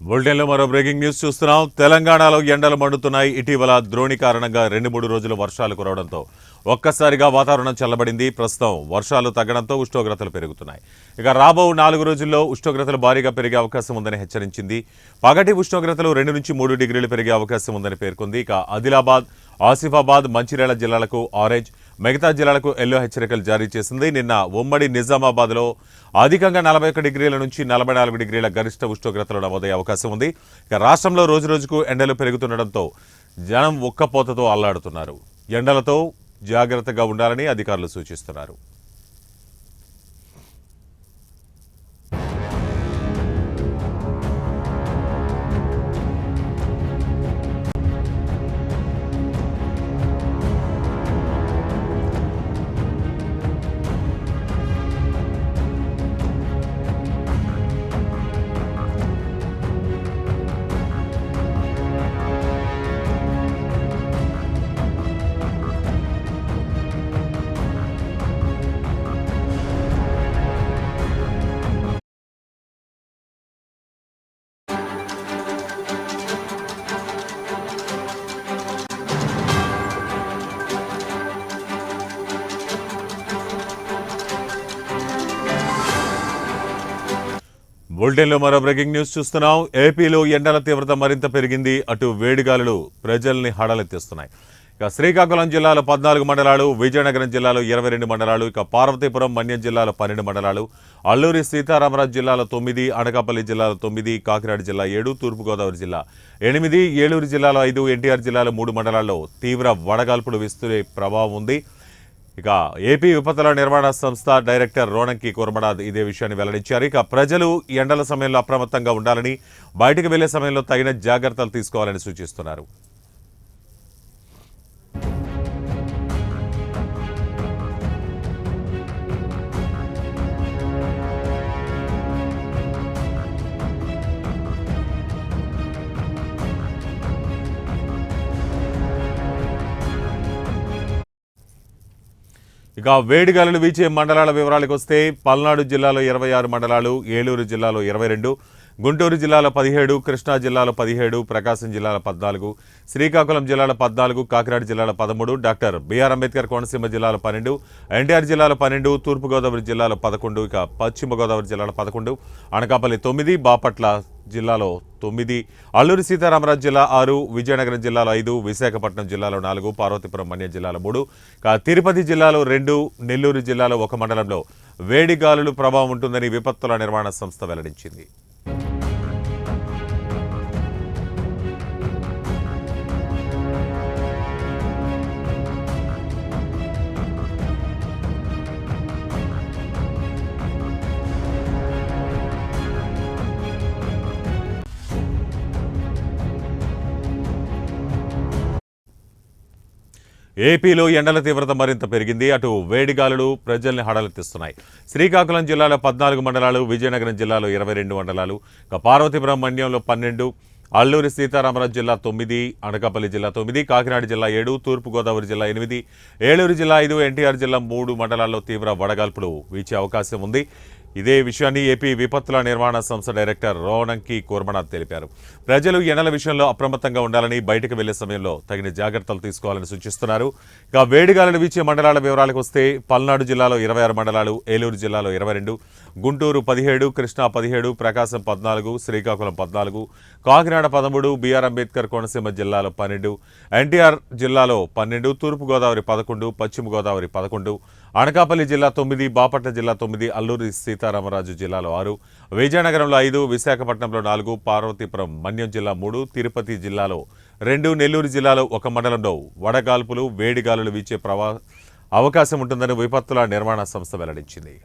బులెటిన్లో మరో breaking news చూస్తున్నాం. తెలంగాణలో ఎండలు మండుతున్నాయి. ఇటీవల ద్రోణి కారణంగా 2-3 రోజులు వర్షాలు కురవడంతో ఒక్కసారిగా వాతావరణం చల్లబడింది. ప్రస్తుతం వర్షాలు తగ్గడంతో ఉష్ణోగ్రతలు పెరుగుతున్నాయి. ఇక రాబో 4 రోజుల్లో ఉష్ణోగ్రతలు భారీగా పెరిగే అవకాశం ఉందని హెచ్చరించింది. పగటి ఉష్ణోగ్రతలు 2 నుంచి 3 డిగ్రీలు పెరిగే అవకాశం ఉందని పేర్కొంది. ఇక ఆదిలాబాద్, ఆసిఫాబాద్, మంచిర్యాల జిల్లాలకు ఆరెంజ్, మిగతా జిల్లాలకు ఎల్లో హెచ్చరికలు జారీ చేసింది. నిన్న ఉమ్మడి నిజామాబాద్లో అధికంగా 41 డిగ్రీల నుంచి 44 డిగ్రీల గరిష్ట ఉష్ణోగ్రతలు నమోదయ్యే అవకాశం ఉంది. ఇక రాష్ట్రంలో రోజురోజుకు ఎండలు పెరుగుతుండటంతో జనం ఉక్కపోతతో అల్లాడుతున్నారు. ఎండలతో జాగ్రత్తగా ఉండాలని అధికారులు సూచిస్తున్నారు. బులెటిన్లో మరో బ్రేకింగ్ న్యూస్ చూస్తున్నాం. ఏపీలో ఎండల తీవ్రత మరింత పెరిగింది. అటు వేడిగాలులు ప్రజల్ని హడలెత్తిస్తున్నాయి. ఇక శ్రీకాకుళం జిల్లాలో 14 మండలాలు, విజయనగరం జిల్లాలో 22 మండలాలు, ఇక పార్వతీపురం, మన్యం జిల్లాలో 12 మండలాలు, అల్లూరి సీతారామరాజు జిల్లాలో 9, అనకాపల్లి జిల్లాలో 9, కాకినాడ జిల్లా 7, తూర్పుగోదావరి జిల్లా 8, ఏలూరు జిల్లాలో 5, ఎన్టీఆర్ జిల్లాలో 3 మండలాల్లో తీవ్ర వడగాల్పులు వీస్తున్న ప్రభావం ఉంది. ఇక ఏపీ విపత్తుల నిర్వహణ సంస్థ డైరెక్టర్ రోణంకి కుర్మనాథ్ ఇదే విషయాన్ని వెల్లడించారు. ఇక ప్రజలు ఎండల సమయంలో అప్రమత్తంగా ఉండాలని, బయటకు వెళ్లే సమయంలో తగిన జాగ్రత్తలు తీసుకోవాలని సూచిస్తున్నారు. ఇక వేడిగాలులు వీచే మండలాల వివరాలకు వస్తే పల్నాడు జిల్లాలో 26 మండలాలు, ఏలూరు జిల్లాలో 22, గుంటూరు జిల్లాలో 17, కృష్ణా జిల్లాలో 17, ప్రకాశం జిల్లాలో 14, శ్రీకాకుళం జిల్లాలో 14, కాకినాడ జిల్లాలో 13, డాక్టర్ బిఆర్ అంబేద్కర్ కోనసీమ జిల్లాలో 12, ఎన్టీఆర్ జిల్లాలో 12, తూర్పుగోదావరి జిల్లాలో 11, ఇక పశ్చిమ గోదావరి జిల్లాలో 11, అనకాపల్లి 9, బాపట్ల జిల్లాలో 9, అల్లూరి సీతారామరాజు జిల్లా 6, విజయనగరం జిల్లాలో 5, విశాఖపట్నం జిల్లాలో 4, పార్వతీపురం, మన్యం జిల్లాలో 3, తిరుపతి జిల్లాలో 2, నెల్లూరు జిల్లాలో 1 మండలంలో వేడిగాలులు ప్రభావం ఉంటుందని విపత్తుల నిర్వహణ సంస్థ వెల్లడించింది. ఏపీలో ఎండల తీవ్రత మరింత పెరిగింది. అటు వేడిగాలులు ప్రజల్ని హడలెత్తిస్తున్నాయి. శ్రీకాకుళం జిల్లాలో 14 మండలాలు, విజయనగరం జిల్లాలో 22 మండలాలు, పార్వతీపురం, మన్యంలో 12, అల్లూరి సీతారామరాజు జిల్లా 9, అనకాపల్లి జిల్లా 9, కాకినాడ జిల్లా 7, తూర్పుగోదావరి జిల్లా 8, ఏలూరు జిల్లా 5, ఎన్టీఆర్ జిల్లా 3 మండలాల్లో తీవ్ర వడగాల్పులు వీచే అవకాశం ఉంది. ఇదే విషయాన్ని ఏపీ విపత్తుల నిర్వహణ సంస్థ డైరెక్టర్ రోణంకి కుర్మనాథ్ తెలిపారు. ప్రజలు ఎండల విషయంలో అప్రమత్తంగా ఉండాలని, బయటకు వెళ్లే సమయంలో తగిన జాగ్రత్తలు తీసుకోవాలని సూచిస్తున్నారు. ఇక వేడిగాలులు వీచే మండలాల వివరాలకు వస్తే పల్నాడు జిల్లాలో 26 మండలాలు, ఏలూరు జిల్లాలో 22, గుంటూరు 17, కృష్ణా 17, ప్రకాశం 14, శ్రీకాకుళం 14, కాకినాడ 13, బిఆర్ అంబేద్కర్ కోనసీమ జిల్లాలో 12, ఎన్టీఆర్ జిల్లాలో 12, తూర్పుగోదావరి 11, పశ్చిమ గోదావరి 11, అనకాపల్లి జిల్లా 9, బాపట్ల జిల్లా 9, అల్లూరి సీతారామరాజు జిల్లాలో 6, విజయనగరంలో 5, విశాఖపట్నంలో 4, పార్వతీపురం, మన్యం జిల్లా 3, తిరుపతి జిల్లాలో 2, నెల్లూరు జిల్లాలో 1 మండలంలో వడగాల్పులు, వేడిగాలులు వీచే అవకాశం ఉంటుందని విపత్తుల నిర్వహణ సంస్థ వెల్లడించింది.